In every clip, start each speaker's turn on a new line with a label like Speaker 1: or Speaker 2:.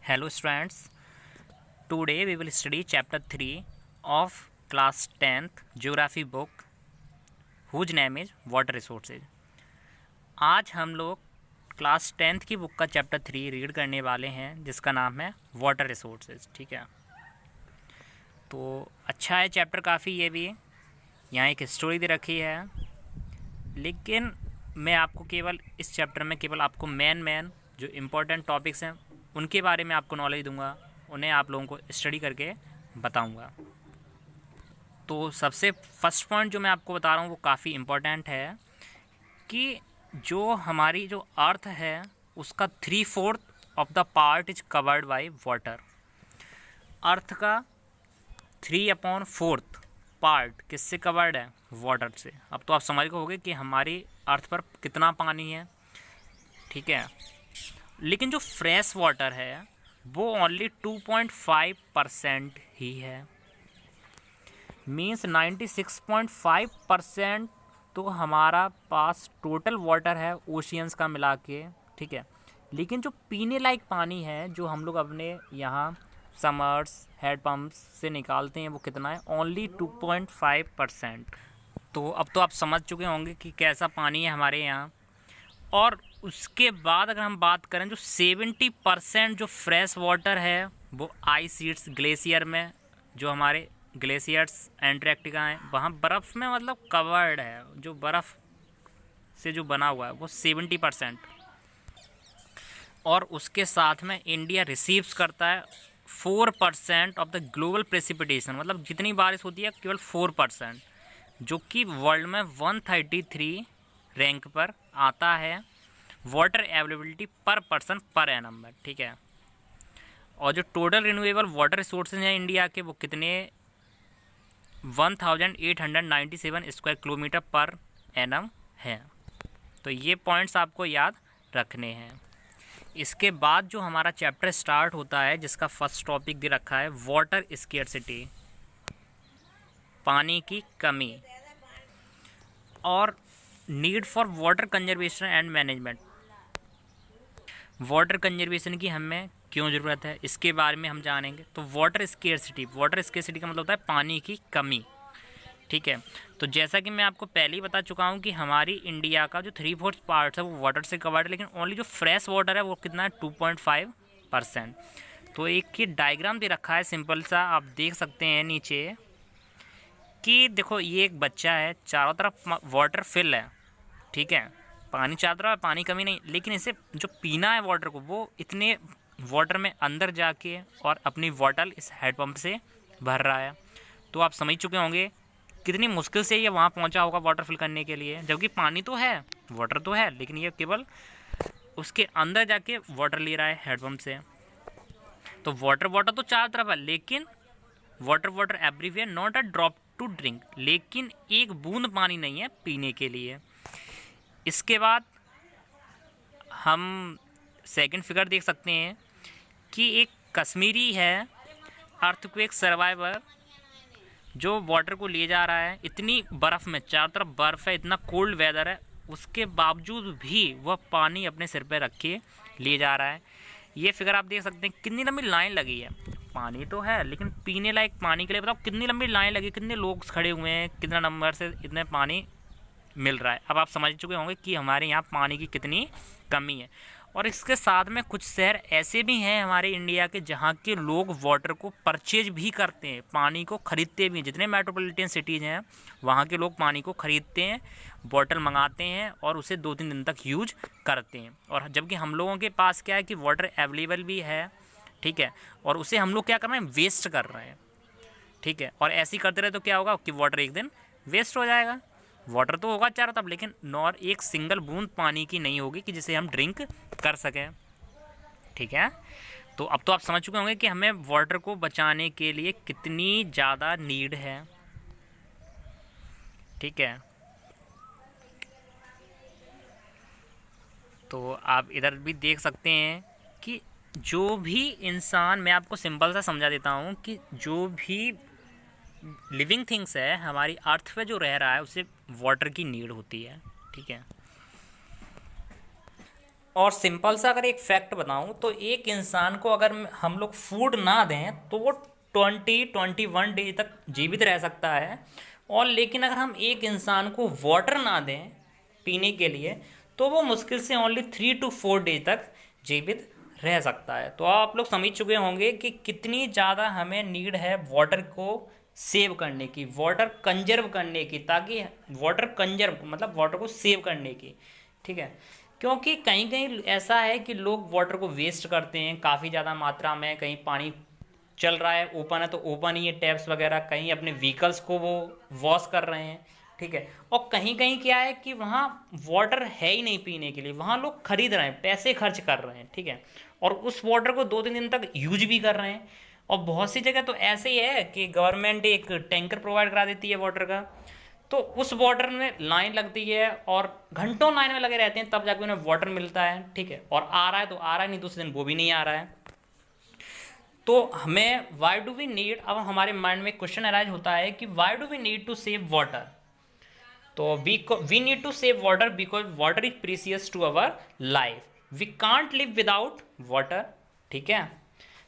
Speaker 1: Hello students, today we will study chapter 3 of class 10th geography book whose name is water resources। आज हम लोग class 10th की book का chapter 3 read करने वाले हैं जिसका नाम है वाटर रिसोर्सेज। ठीक है, तो अच्छा है चैप्टर काफ़ी। ये भी यहाँ एक स्टोरी दे रखी है, लेकिन मैं आपको केवल इस चैप्टर में केवल आपको मेन जो इम्पोर्टेंट टॉपिक्स हैं उनके बारे में आपको नॉलेज दूंगा, उन्हें आप लोगों को स्टडी करके बताऊंगा। तो सबसे फर्स्ट पॉइंट जो मैं आपको बता रहा हूँ वो काफ़ी इम्पोर्टेंट है कि जो हमारी जो अर्थ है उसका 3/4 of the part is covered by water. Earth का 3/4 पार्ट किससे कवर्ड है? वाटर से। अब तो आप समझ गए होंगे कि हमारी अर्थ पर कितना पानी है। ठीक है, लेकिन जो फ्रेश वाटर है वो ओनली 2.5% ही है। मीन्स 96.5% तो हमारा पास टोटल वाटर है ओशियंस का मिला के। ठीक है, लेकिन जो पीने लायक पानी है जो हम लोग अपने यहाँ समर्स हेड पम्प्स से निकालते हैं वो कितना है? ओनली 2.5%। तो अब तो आप समझ चुके होंगे कि कैसा पानी है हमारे यहाँ। और उसके बाद अगर हम बात करें जो 70% जो फ्रेश वाटर है वो आइस शीट्स ग्लेशियर में, जो हमारे ग्लेशियर्स एंटार्क्टिका हैं वहाँ बर्फ़ में मतलब कवर्ड है, जो बर्फ़ से जो बना हुआ है वो 70%। और उसके साथ में इंडिया रिसीव्स करता है 4% ऑफ द ग्लोबल प्रेसिपिटेशन, मतलब जितनी बारिश होती है केवल 4%, जो कि वर्ल्ड में 133 रैंक पर आता है वाटर अवेलेबिलिटी पर पर्सन पर एनम में। ठीक है, और जो टोटल रिन्यूएबल वाटर रिसोर्सेज हैं इंडिया के वो कितने? 1897 स्क्वायर किलोमीटर पर एनम है। तो ये पॉइंट्स आपको याद रखने हैं। इसके बाद जो हमारा चैप्टर स्टार्ट होता है जिसका फर्स्ट टॉपिक दे रखा है वाटर स्केर्सिटी, पानी की कमी, और need for water conservation and management. Water conservation की हमें क्यों ज़रूरत है इसके बारे में हम जानेंगे। तो वाटर स्केर्सिटी का मतलब होता है पानी की कमी। ठीक है, तो जैसा कि मैं आपको पहले ही बता चुका हूँ कि हमारी इंडिया का जो 3/4 पार्ट है वो वाटर से कवर्ड है, लेकिन ओनली जो फ्रेश वाटर है वो कितना है? 2.5%। तो एक ये डायग्राम दे रखा है सिंपल सा, आप देख सकते हैं नीचे कि देखो ये एक बच्चा है, चारों तरफ वाटर फिल है। ठीक है, पानी चारों तरफ, पानी कमी नहीं, लेकिन इसे जो पीना है वाटर को वो इतने वाटर में अंदर जाके और अपनी बॉटल इस हैंडपम्प से भर रहा है। तो आप समझ चुके होंगे कितनी मुश्किल से ये वहाँ पहुँचा होगा वाटर फिल करने के लिए, जबकि पानी तो है, वाटर तो है, लेकिन ये केवल उसके अंदर जाके वाटर ले रहा है हैंडपम्प से। तो वाटर तो चारों तरफ है, लेकिन water everywhere, not a drop to drink, लेकिन एक बूंद पानी नहीं है पीने के लिए। इसके बाद हम सेकंड फिगर देख सकते हैं कि एक कश्मीरी है अर्थक्वेक सर्वाइवर जो वाटर को ले जा रहा है इतनी बर्फ़ में, चारों तरफ बर्फ़ है, इतना कोल्ड वेदर है, उसके बावजूद भी वह पानी अपने सिर पे रख के ले जा रहा है। ये फिगर आप देख सकते हैं कितनी लंबी लाइन लगी है। पानी तो है लेकिन पीने लायक पानी के लिए बताओ कितनी लंबी लाइन लगी, कितने लोग खड़े हुए हैं, कितना नंबर से इतने पानी मिल रहा है। अब आप समझ चुके होंगे कि हमारे यहाँ पानी की कितनी कमी है। और इसके साथ में कुछ शहर ऐसे भी हैं हमारे इंडिया के जहाँ के लोग वाटर को परचेज भी करते हैं, पानी को ख़रीदते भी हैं। जितने मेट्रोपॉलिटन सिटीज़ हैं वहाँ के लोग पानी को ख़रीदते हैं, बॉटल मंगाते हैं और उसे 2-3 दिन तक यूज करते हैं। और जबकि हम लोगों के पास क्या है कि वाटर अवेलेबल भी है। ठीक है, और उसे हम लोग क्या कर रहे हैं? वेस्ट कर रहे हैं। ठीक है, और ऐसे ही करते रहे तो क्या होगा कि वाटर एक दिन वेस्ट हो जाएगा। वाटर तो होगा चारों तरफ, लेकिन नॉर एक सिंगल बूंद पानी की नहीं होगी कि जिसे हम ड्रिंक कर सकें। ठीक है, तो अब तो आप समझ चुके होंगे कि हमें वाटर को बचाने के लिए कितनी ज़्यादा नीड है। ठीक है, तो आप इधर भी देख सकते हैं कि जो भी इंसान, मैं आपको सिंपल सा समझा देता हूँ कि जो भी लिविंग थिंग्स है हमारी अर्थ पे जो रह रहा है उसे वाटर की नीड होती है। ठीक है, और सिंपल सा अगर एक फैक्ट बताऊं तो एक इंसान को अगर हम लोग फूड ना दें तो वो 21 डे तक जीवित रह सकता है। और लेकिन अगर हम एक इंसान को वाटर ना दें पीने के लिए तो वो मुश्किल से ओनली 3 to 4 डे तक जीवित रह सकता है। तो आप लोग समझ चुके होंगे कि कितनी ज़्यादा हमें नीड है वाटर को सेव करने की, वाटर कंजर्व करने की, ताकि वाटर कंजर्व मतलब वाटर को सेव करने की। ठीक है, क्योंकि कहीं कहीं ऐसा है कि लोग वाटर को वेस्ट करते हैं काफ़ी ज़्यादा मात्रा में। कहीं पानी चल रहा है, ओपन है तो ओपन ही है टैप्स वगैरह, कहीं अपने व्हीकल्स को वो वॉश कर रहे हैं। ठीक है, और कहीं कहीं क्या है कि वहाँ वाटर है ही नहीं पीने के लिए, वहाँ लोग खरीद रहे हैं, पैसे खर्च कर रहे हैं। ठीक है, और उस वाटर को 2-3 दिन तक यूज भी कर रहे हैं। और बहुत सी जगह तो ऐसे ही है कि गवर्नमेंट एक टैंकर प्रोवाइड करा देती है वाटर का, तो उस वाटर में लाइन लगती है और घंटों लाइन में लगे रहते हैं, तब जाके उन्हें वाटर मिलता है। ठीक है, और आ रहा है तो आ रहा है, नहीं दूसरे दिन वो भी नहीं आ रहा है। तो हमें वाई डू वी नीड, अब हमारे माइंड में क्वेश्चन अराइज होता है कि why do we need to save water. तो we need to save water because water is precious to our life. We can't live without water. ठीक है,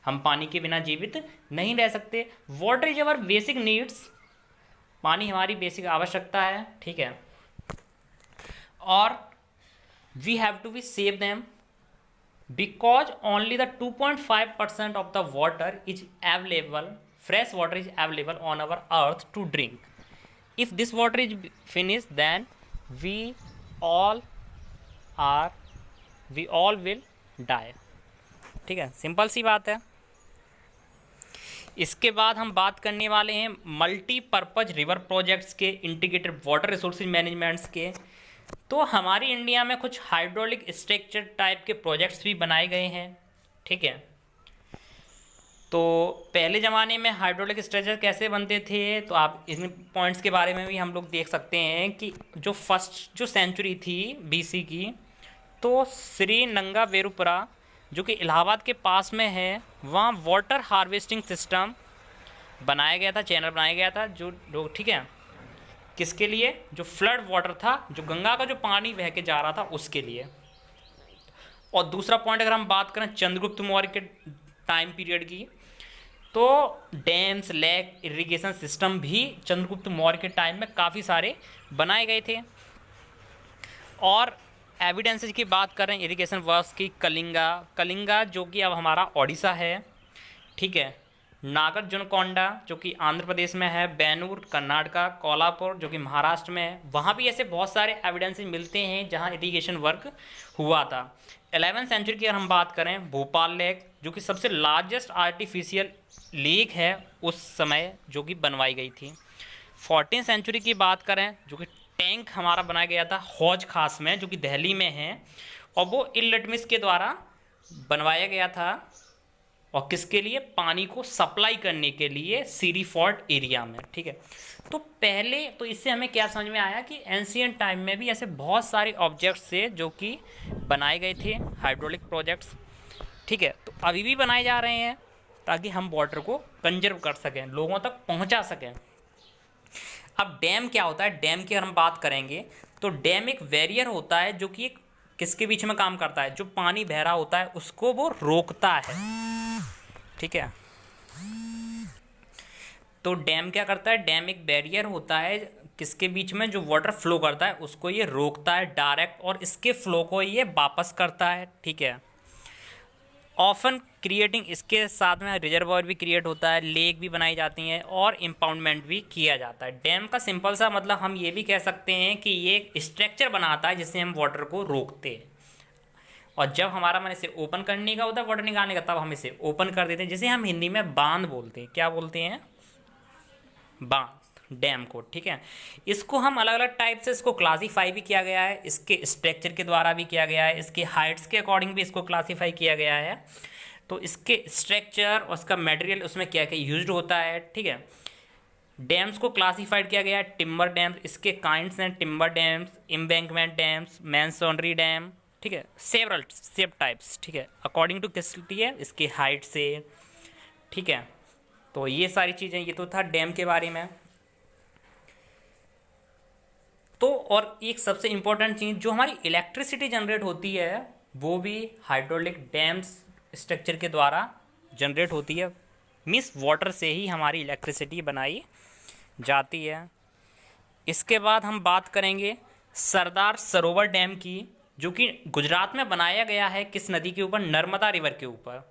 Speaker 1: हम पानी के बिना जीवित नहीं रह सकते। Water is our basic needs, पानी हमारी बेसिक आवश्यकता है। ठीक है, और we have to be save them because only the 2.5% of the water is available, fresh water is available on our earth to drink. If this water is finished then we all are we all will die. ठीक है, simple सी बात है। इसके बाद हम बात करने वाले हैं मल्टीपर्पज रिवर प्रोजेक्ट्स के, इंटीग्रेटेड वाटर रिसोर्सेज मैनेजमेंट्स के। तो हमारी इंडिया में कुछ हाइड्रोलिक स्ट्रक्चर टाइप के प्रोजेक्ट्स भी बनाए गए हैं। ठीक है, तो पहले ज़माने में हाइड्रोलिक स्ट्रक्चर कैसे बनते थे, तो आप इन पॉइंट्स के बारे में भी हम लोग देख सकते हैं कि जो सेंचुरी थी बीसी की, तो श्रीरंगवेरुपुरा जो कि इलाहाबाद के पास में है, वहाँ वाटर हार्वेस्टिंग सिस्टम बनाया गया था, चैनल बनाया गया था जो ठीक है, किसके लिए, जो फ्लड वाटर था, जो गंगा का जो पानी बह के जा रहा था उसके लिए। और दूसरा पॉइंट अगर हम बात करें चंद्रगुप्त मौर्य के टाइम पीरियड की, तो डैम्स, लेक, इरिगेशन सिस्टम भी चंद्रगुप्त मौर्य के टाइम में काफ़ी सारे बनाए गए थे। और एविडेंसेज की बात करें इरिगेशन वर्क्स की, कलिंगा जो कि अब हमारा ओडिशा है। ठीक है, नागार्जुनकोंडा जो कि आंध्र प्रदेश में है, बैनूर कर्नाटका, कोल्हापुर जो कि महाराष्ट्र में है, वहाँ भी ऐसे बहुत सारे एविडेंसेस मिलते हैं जहाँ इरिगेशन वर्क हुआ था। 11वीं सेंचुरी की अगर हम बात करें, भोपाल लेक जो कि सबसे लार्जेस्ट आर्टिफिशियल लेक है उस समय जो कि बनवाई गई थी। 14वीं सेंचुरी की बात करें, जो कि टैंक हमारा बनाया गया था हौज खास में जो कि दिल्ली में है, और वो इल्तुतमिश के द्वारा बनवाया गया था। और किसके लिए, पानी को सप्लाई करने के लिए सीरी फोर्ट एरिया में। ठीक है, तो पहले तो इससे हमें क्या समझ में आया कि एंशिएंट टाइम में भी ऐसे बहुत सारे ऑब्जेक्ट्स थे जो कि बनाए गए थे, हाइड्रोलिक प्रोजेक्ट्स। ठीक है, तो अभी भी बनाए जा रहे हैं ताकि हम वाटर को कंजर्व कर सकें, लोगों तक पहुंचा सकें। अब डैम क्या होता है, डैम की अगर हम बात करेंगे तो डैम एक बैरियर होता है जो कि एक किसके बीच में काम करता है, जो पानी बह रहा होता है उसको वो रोकता है। ठीक है, तो डैम क्या करता है, डैम एक बैरियर होता है किसके बीच में, जो वाटर फ्लो करता है उसको ये रोकता है डायरेक्ट, और इसके फ्लो को ये वापस करता है। ठीक है, ऑफन क्रिएटिंग, इसके साथ में रिजर्वॉयर भी क्रिएट होता है, लेक भी बनाई जाती हैं और इम्पाउंडमेंट भी किया जाता है। डैम का सिंपल सा मतलब हम ये भी कह सकते हैं कि ये एक स्ट्रक्चर बनाता है जिससे हम वाटर को रोकते हैं, और जब हमारा मन इसे ओपन करने का होता है वाटर निकालने का, तब हम इसे ओपन कर देते हैं, जिसे हम हिंदी में बांध बोलते हैं। क्या बोलते हैं, बांध, डैम को। ठीक है, इसको हम अलग अलग टाइप से इसको क्लासीफाई भी किया गया है, इसके स्ट्रक्चर के द्वारा भी किया गया है, इसके हाइट्स के अकॉर्डिंग भी इसको क्लासीफाई किया गया है। तो इसके स्ट्रक्चर और उसका मटेरियल, उसमें क्या क्या यूज्ड होता है। ठीक है, डैम्स को क्लासीफाइड किया गया है, टिम्बर डैम्स, इसके काइंड्स हैं, timber dams, embankment dams, masonry dam. ठीक है, सेवरल सेप टाइप्स। ठीक है, अकॉर्डिंग टू किस है, इसकी हाइट से। ठीक है, तो ये सारी चीज़ें, ये तो था डैम के बारे में। तो और एक सबसे इम्पोर्टेंट चीज़, जो हमारी इलेक्ट्रिसिटी जनरेट होती है वो भी हाइड्रोलिक डैम्स स्ट्रक्चर के द्वारा जनरेट होती है। मीन्स वाटर से ही हमारी इलेक्ट्रिसिटी बनाई जाती है। इसके बाद हम बात करेंगे सरदार सरोवर डैम की, जो कि गुजरात में बनाया गया है। किस नदी के ऊपर? नर्मदा रिवर के ऊपर।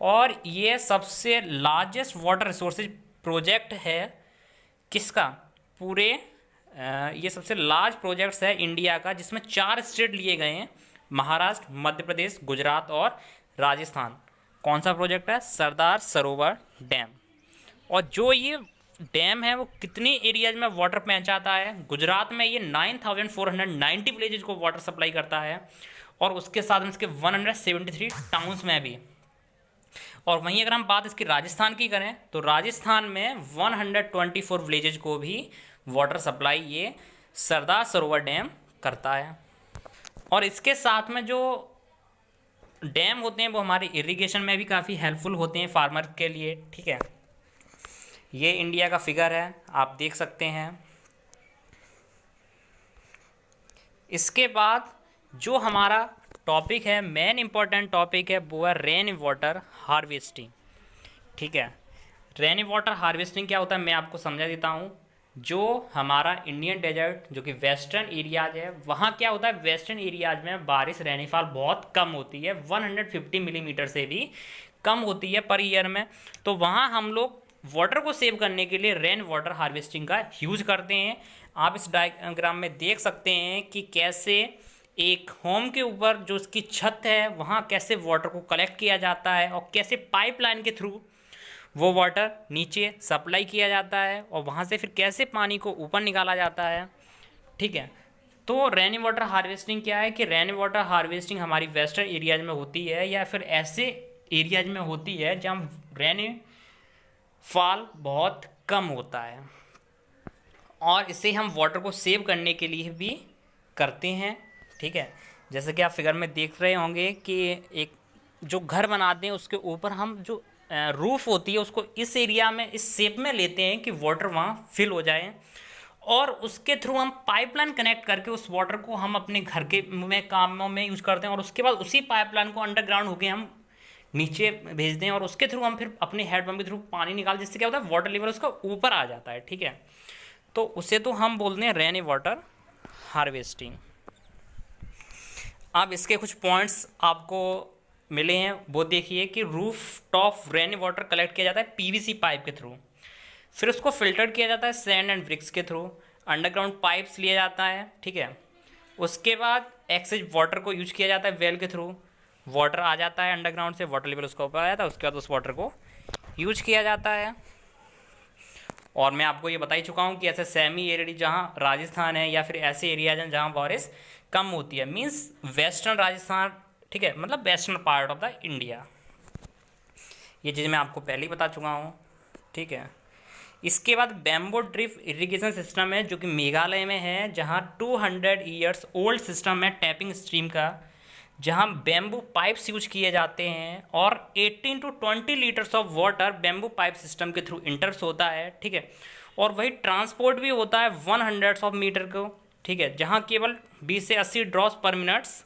Speaker 1: और ये सबसे लार्जेस्ट वाटर रिसोर्सेज प्रोजेक्ट है। किसका? पूरे ये सबसे लार्ज प्रोजेक्ट्स है इंडिया का, जिसमें 4 स्टेट लिए गए हैं, महाराष्ट्र, मध्य प्रदेश, गुजरात और राजस्थान। कौन सा प्रोजेक्ट है? सरदार सरोवर डैम। और जो ये डैम है वो कितनी एरियाज में वाटर पहुंचाता है? गुजरात में ये 9490 विलेजेज को वाटर सप्लाई करता है, और उसके साथ इसके 173 टाउन्स में भी। और वहीं अगर हम बात इसकी राजस्थान की करें तो राजस्थान में 124 विलेजेज को भी वाटर सप्लाई ये सरदार सरोवर डैम करता है। और इसके साथ में जो डैम होते हैं वो हमारे इरिगेशन में भी काफ़ी हेल्पफुल होते हैं फार्मर के लिए। ठीक है, ये इंडिया का फिगर है, आप देख सकते हैं। इसके बाद जो हमारा टॉपिक है, मेन इम्पॉर्टेंट टॉपिक है, वो है रेन वाटर हार्वेस्टिंग। ठीक है, रेन वाटर हार्वेस्टिंग क्या होता है मैं आपको समझा देता हूँ। जो हमारा इंडियन डेजर्ट जो कि वेस्टर्न एरियाज है, वहाँ क्या होता है, वेस्टर्न एरियाज में बारिश रेनफॉल बहुत कम होती है, 150 मिलीमीटर से भी कम होती है पर ईयर में। तो वहाँ हम लोग वाटर को सेव करने के लिए रेन वाटर हार्वेस्टिंग का यूज करते हैं। आप इस डायग्राम में देख सकते हैं कि कैसे एक होम के ऊपर जो उसकी छत है वहाँ कैसे वाटर को कलेक्ट किया जाता है, और कैसे पाइपलाइन के थ्रू वो वाटर नीचे सप्लाई किया जाता है, और वहाँ से फिर कैसे पानी को ऊपर निकाला जाता है। ठीक है, तो रेन वाटर हार्वेस्टिंग क्या है कि रेन वाटर हार्वेस्टिंग हमारी वेस्टर्न एरियाज में होती है, या फिर ऐसे एरियाज में होती है जहाँ रेन फॉल बहुत कम होता है, और इसे हम वाटर को सेव करने के लिए भी करते हैं। ठीक है, जैसे कि आप फिगर में देख रहे होंगे कि एक जो घर बनाते हैं उसके ऊपर हम जो रूफ होती है उसको इस एरिया में इस शेप में लेते हैं कि वाटर वहाँ फिल हो जाए, और उसके थ्रू हम पाइपलाइन कनेक्ट करके उस वाटर को हम अपने घर के में कामों में यूज करते हैं, और उसके बाद उसी पाइपलाइन को अंडरग्राउंड होके हम नीचे भेज दें, और उसके थ्रू हम फिर अपने हैंडपम्प के थ्रू पानी निकाल, जिससे क्या होता है वाटर लेवल उसका ऊपर आ जाता है। ठीक है, तो उसे तो हम बोलते हैं रेन वाटर हार्वेस्टिंग। अब इसके कुछ पॉइंट्स आपको मिले हैं, वो देखिए कि roof top rain water collect किया जाता है पीवीसी पाइप के थ्रू, फिर उसको फिल्टर किया जाता है सैंड एंड ब्रिक्स के थ्रू, अंडरग्राउंड पाइप्स लिया जाता है। ठीक है, उसके बाद एक्सेस वाटर को यूज किया जाता है वेल के थ्रू, वाटर आ जाता है अंडरग्राउंड से, वाटर लेवल उसका ऊपर आ जाता है, उसके बाद उस वाटर को यूज किया जाता है। और मैं आपको ये बता ही चुका हूँ कि ऐसे सेमी एरिडी जहाँ राजस्थान है, या फिर ऐसे एरियाज हैं जहाँ बारिश कम होती है, मीन्स वेस्टर्न राजस्थान। ठीक है, मतलब western part of the India. ये चीज़ मैं आपको पहले ही बता चुका हूँ। ठीक है, इसके बाद बैम्बो ड्रिप इरिगेशन सिस्टम है जो कि मेघालय में है, जहाँ 200 ईयर्स ओल्ड सिस्टम है टैपिंग स्ट्रीम का, जहाँ बैम्बू पाइप्स यूज किए जाते हैं, और 18 to 20 litres of water bamboo pipe system के थ्रू इंटर्स होता है। ठीक है, और वही ट्रांसपोर्ट भी होता है 100 ऑफ मीटर को। ठीक है, जहाँ केवल 20 से 80 ड्रॉप्स पर मिनट्स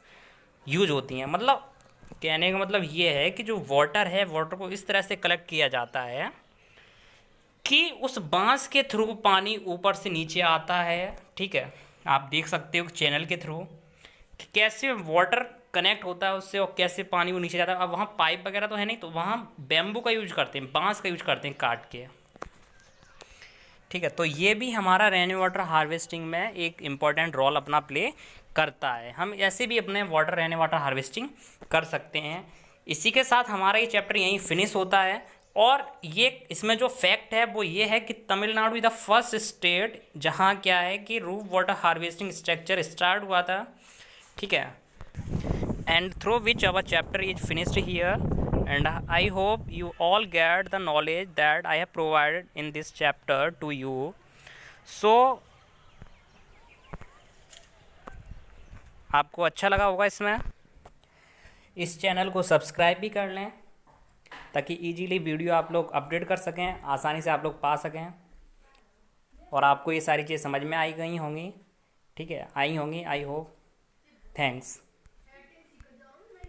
Speaker 1: यूज होती हैं। मतलब कहने का मतलब ये है कि जो वाटर है, वाटर को इस तरह से कलेक्ट किया जाता है कि उस बांस के थ्रू पानी ऊपर से नीचे आता है। ठीक है, आप देख सकते हो चैनल के थ्रू कि कैसे वाटर कनेक्ट होता है उससे, और कैसे पानी वो नीचे जाता है। अब वहाँ पाइप वगैरह तो है नहीं, तो वहाँ बैम्बू का यूज करते हैं, बांस का यूज करते हैं काट के। ठीक है, तो ये भी हमारा रेन वाटर हार्वेस्टिंग में एक इम्पॉर्टेंट रोल अपना प्ले करता है। हम ऐसे भी अपने रेन वाटर हार्वेस्टिंग कर सकते हैं। इसी के साथ हमारा ये चैप्टर यहीं फिनिश होता है। और ये इसमें जो फैक्ट है वो ये है कि Tamil Nadu is the first state जहाँ क्या है कि roof water harvesting structure start हुआ था। ठीक है, and through which our chapter is finished here, and I hope you all get the knowledge that I have provided in this chapter to you. So आपको अच्छा लगा होगा इसमें। इस चैनल को सब्सक्राइब भी कर लें ताकि इजीली वीडियो आप लोग अपडेट कर सकें, आसानी से आप लोग पा सकें, और आपको ये सारी चीज़ समझ में आई गई होंगी। ठीक है, आई होंगी, आई होप। थैंक्स।